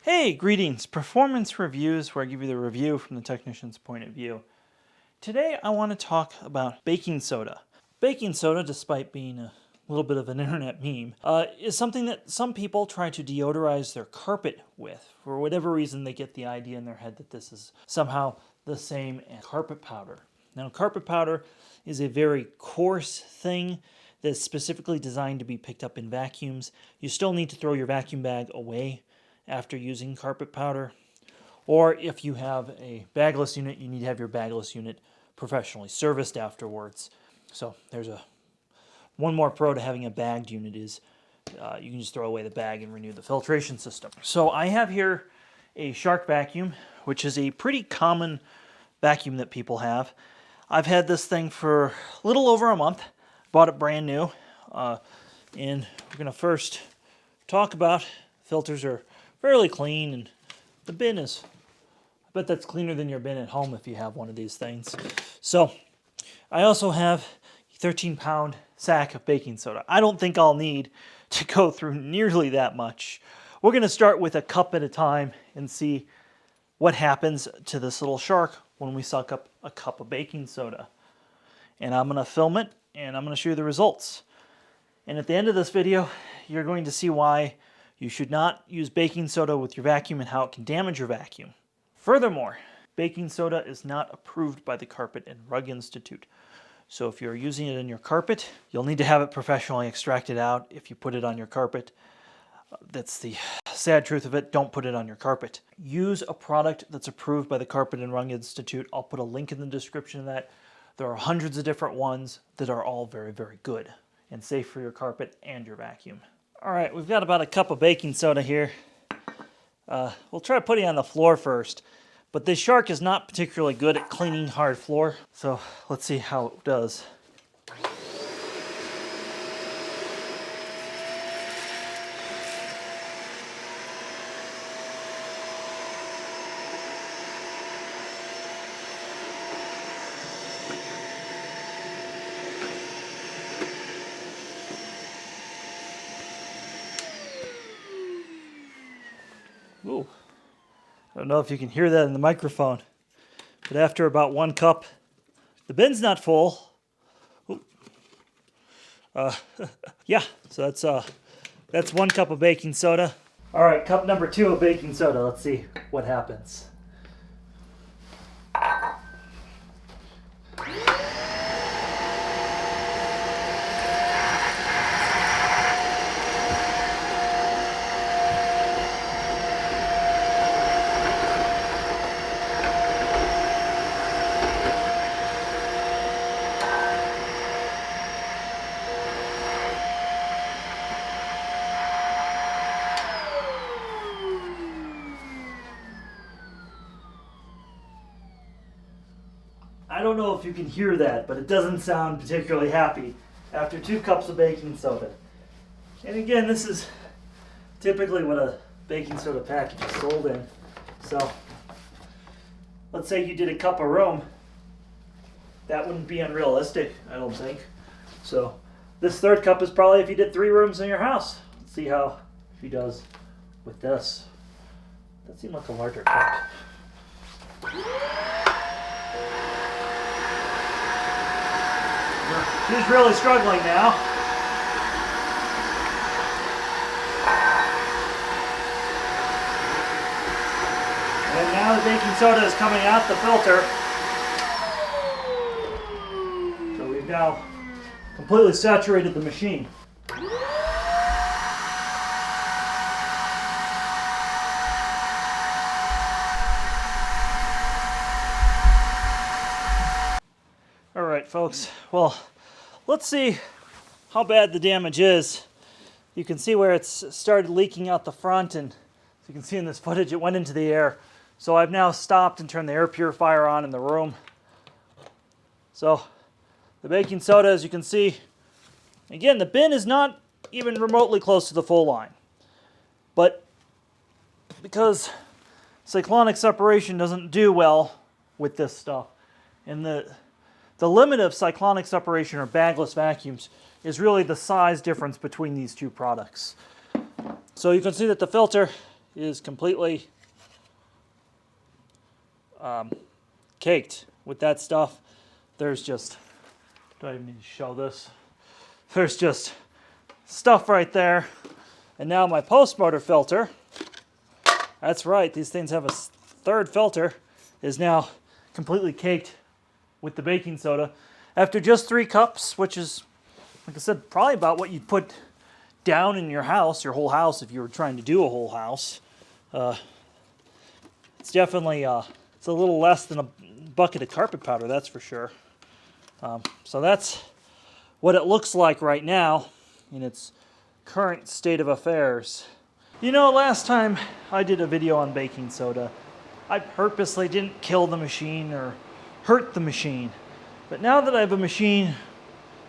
Hey, greetings. Performance reviews, where I give you the review from the technician's point of view. Today I want to talk about baking soda. Baking soda, despite being a little bit of an internet meme, is something that some people try to deodorize their carpet with. For whatever reason, they get the idea in their head that this is somehow the same as carpet powder. Now, carpet powder is a very coarse thing that's specifically designed to be picked up in vacuums. You still need to throw your vacuum bag away after using carpet powder. Or if you have a bagless unit, you need to have your bagless unit professionally serviced afterwards. So there's one more pro to having a bagged unit is you can just throw away the bag and renew the filtration system. So I have here a Shark vacuum, which is a pretty common vacuum that people have. I've had this thing for a little over a month. Bought it brand new. And we're going to first talk about filters are fairly clean, and the bin is, I bet that's cleaner than your bin at home if you have one of these things. So I also have a 13-pound sack of baking soda. I don't think I'll need to go through nearly that much. We're going to start with a cup at a time and see what happens to this little shark when we suck up a cup of baking soda. And I'm going to film it, and I'm going to show you the results. And at the end of this video, you're going to see why you should not use baking soda with your vacuum and how it can damage your vacuum. Furthermore, baking soda is not approved by the Carpet and Rug Institute. So if you're using it in your carpet, you'll need to have it professionally extracted out if you put it on your carpet. That's the sad truth of it. Don't put it on your carpet. Use a product that's approved by the Carpet and Rug Institute. I'll put a link in the description of that. There are hundreds of different ones that are all very, very good and safe for your carpet and your vacuum. All right, we've got about a cup of baking soda here. We'll try putting it on the floor first, but this shark is not particularly good at cleaning hard floor, so let's see how it does. Ooh, I don't know if you can hear that in the microphone, but after about one cup, the bin's not full. Yeah, so that's 1 cup of baking soda. All right, cup number 2 of baking soda. Let's see what happens. I don't know if you can hear that, but it doesn't sound particularly happy after 2 cups of baking soda. And again, this is typically what a baking soda package is sold in. So let's say you did a cup of room. That wouldn't be unrealistic, I don't think. So this 3rd cup is probably if you did 3 rooms in your house. Let's see how she does with this. That seemed like a larger cup. She's really struggling now. And now the baking soda is coming out the filter. So we've now completely saturated the machine. All right, folks. Well, let's see how bad the damage is. You can see where it's started leaking out the front, and as you can see in this footage, it went into the air. So I've now stopped and turned the air purifier on in the room. So the baking soda, as you can see, again, the bin is not even remotely close to the full line. But because cyclonic separation doesn't do well with this stuff, and the limit of cyclonic separation or bagless vacuums is really the size difference between these two products. So you can see that the filter is completely caked with that stuff. There's just, do I even need to show this? There's just stuff right there. And now my post-motor filter, that's right, these things have a third filter, is now completely caked with the baking soda. After just 3 cups, which is, like I said, probably about what you'd put down in your house, your whole house, if you were trying to do a whole house. It's definitely, it's a little less than a bucket of carpet powder, that's for sure. So that's what it looks like right now in its current state of affairs. You know, last time I did a video on baking soda, I purposely didn't kill the machine or hurt the machine. But now that I have a machine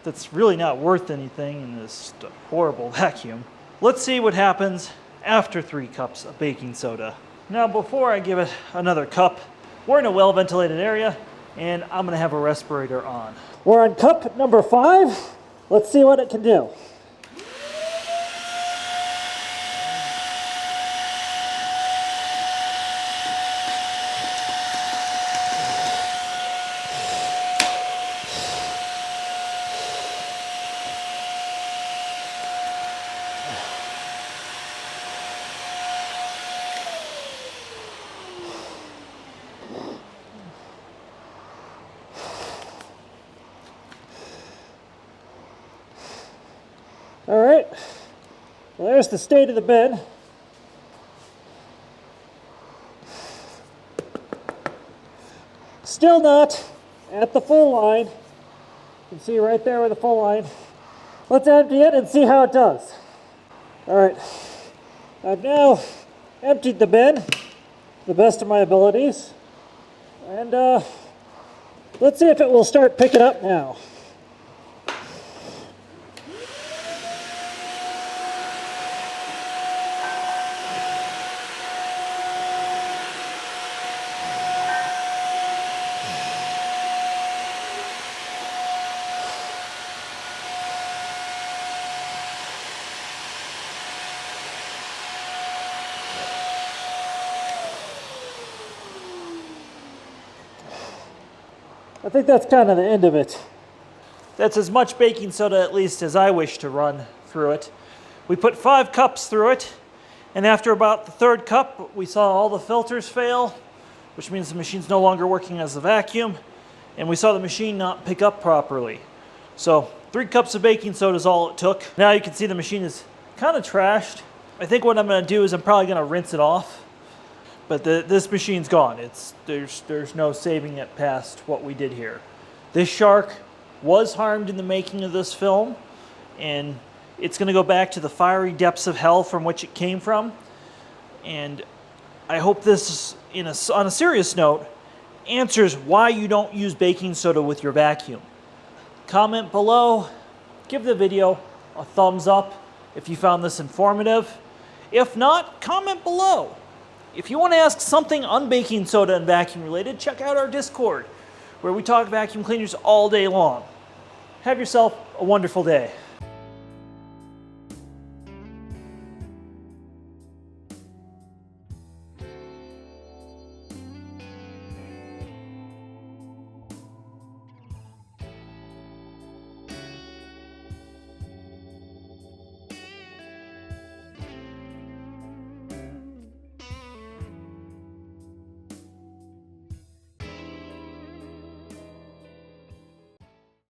that's really not worth anything in this horrible vacuum, let's see what happens after 3 cups of baking soda. Now, before I give it another cup, we're in a well-ventilated area, and I'm gonna have a respirator on. We're on cup number 5. Let's see what it can do. All right, well, there's the state of the bin. Still not at the full line. You can see right there with the full line. Let's empty it and see how it does. All right, I've now emptied the bin to the best of my abilities. And let's see if it will start picking up now. I think that's kind of the end of it. That's as much baking soda, at least, as I wish to run through it. We put 5 cups through it, and after about the 3rd cup, we saw all the filters fail, which means the machine's no longer working as a vacuum, and we saw the machine not pick up properly. So 3 cups of baking soda is all it took. Now you can see the machine is kind of trashed. I think what I'm going to do is I'm probably going to rinse it off. But this machine's gone. There's no saving it past what we did here. This shark was harmed in the making of this film, and it's going to go back to the fiery depths of hell from which it came from. And I hope this, on a serious note, answers why you don't use baking soda with your vacuum. Comment below, give the video a thumbs up if you found this informative. If not, comment below. If you want to ask something on baking soda and vacuum related, check out our Discord, where we talk vacuum cleaners all day long. Have yourself a wonderful day.